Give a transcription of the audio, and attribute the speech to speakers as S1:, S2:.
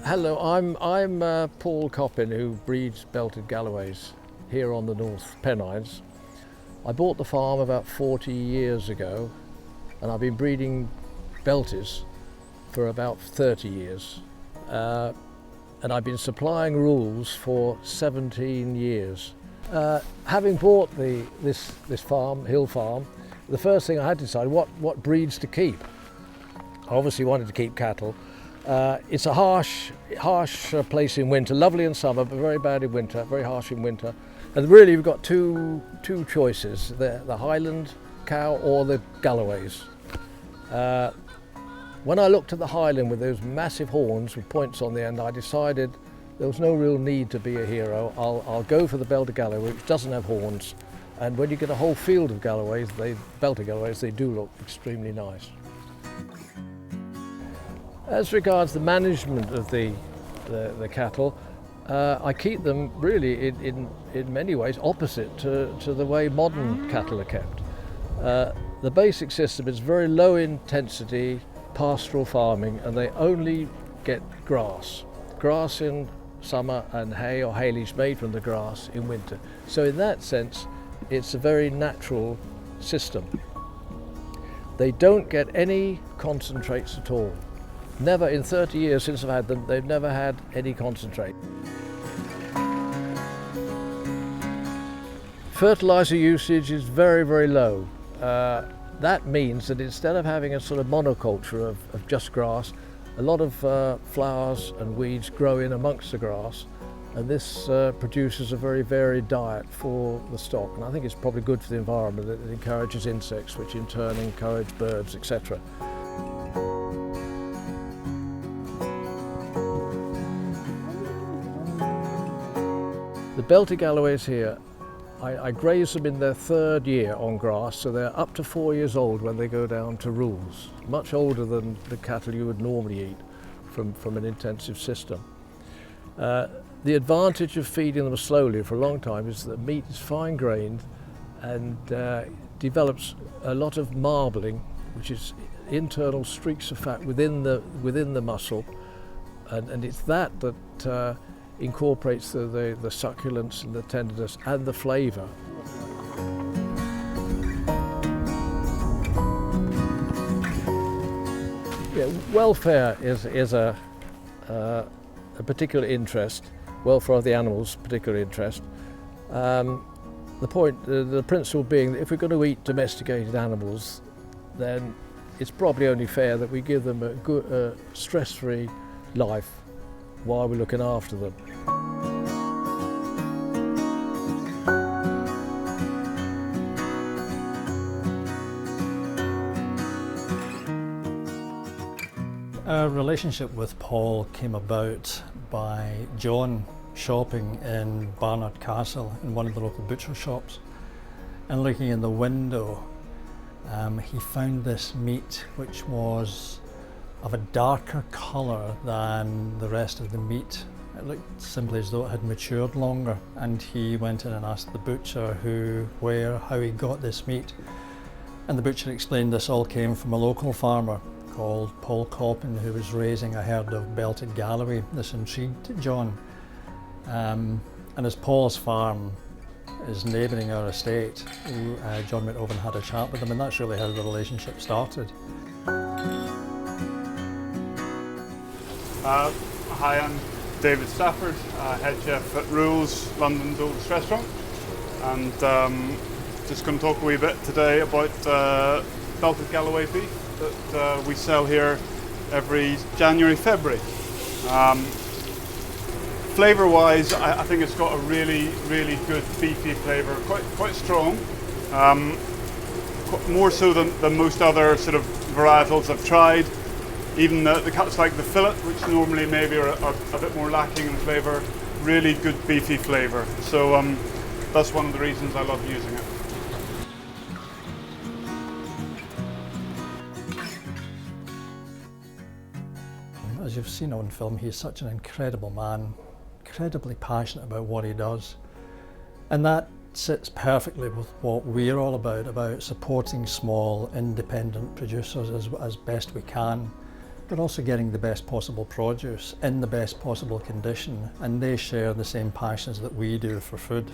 S1: Hello, I'm Paul Coppen, who breeds Belted Galloways here on the North Pennines. I bought the farm about 40 years ago, and I've been breeding Belties for about 30 years. And I've been supplying rules for 17 years. Having bought this farm, hill farm, the first thing I had to decide what breeds to keep. I obviously wanted to keep cattle. It's a harsh place in winter, lovely in summer, but very bad in winter, very harsh in winter. And really we've got two choices, the Highland cow or the Galloways. When I looked at the Highland with those massive horns with points on the end, I decided there was no real need to be a hero. I'll go for the Belted Galloway, which doesn't have horns. And when you get a whole field of Galloways, Belted Galloways, they do look extremely nice. As regards the management of the cattle, I keep them really in many ways opposite to the way modern cattle are kept. The basic system is very low intensity pastoral farming, and they only get grass in summer and hay or haylage made from the grass in winter. So in that sense, it's a very natural system. They don't get any concentrates at all. Never, in 30 years since I've had them, they've never had any concentrate. Fertilizer usage is very, very low. That means that instead of having a sort of monoculture of just grass, a lot of flowers and weeds grow in amongst the grass, and this produces a very varied diet for the stock. And I think it's probably good for the environment. It encourages insects, which in turn encourage birds, etc. The Belted Galloways here, I graze them in their third year on grass, so they're up to 4 years old when they go down to rules, much older than the cattle you would normally eat from an intensive system. The advantage of feeding them slowly for a long time is that meat is fine-grained and develops a lot of marbling, which is internal streaks of fat within the muscle, and it's that incorporates the succulence and the tenderness and the flavour. Yeah, welfare is a particular interest. Welfare of the animals, particular interest. The principle being that if we're going to eat domesticated animals, then it's probably only fair that we give them a good, stress-free life while we're looking after them.
S2: Our relationship with Paul came about by John shopping in Barnard Castle in one of the local butcher shops, and looking in the window he found this meat which was of a darker colour than the rest of the meat. It looked simply as though it had matured longer, and he went in and asked the butcher who, where, how he got this meat. And the butcher explained this all came from a local farmer called Paul Coppen, who was raising a herd of Belted Galloway. This intrigued John. And as Paul's farm is neighbouring our estate, John went over and had a chat with him, and that's really how the relationship started.
S3: Hi, I'm David Stafford, head chef at Rules, London's oldest restaurant, and just going to talk a wee bit today about Belted Galloway beef that we sell here every January, February. Flavour-wise, I think it's got a really, really good beefy flavour, quite strong, more so than most other sort of varietals I've tried. Even the cuts like the fillet, which normally maybe are a bit more lacking in flavour, really good beefy flavour. So that's one of the reasons I love using it.
S2: As you've seen on film, he's such an incredible man, incredibly passionate about what he does. And that sits perfectly with what we're all about supporting small independent producers as best we can. but also getting the best possible produce in the best possible condition, and they share the same passions that we do for food.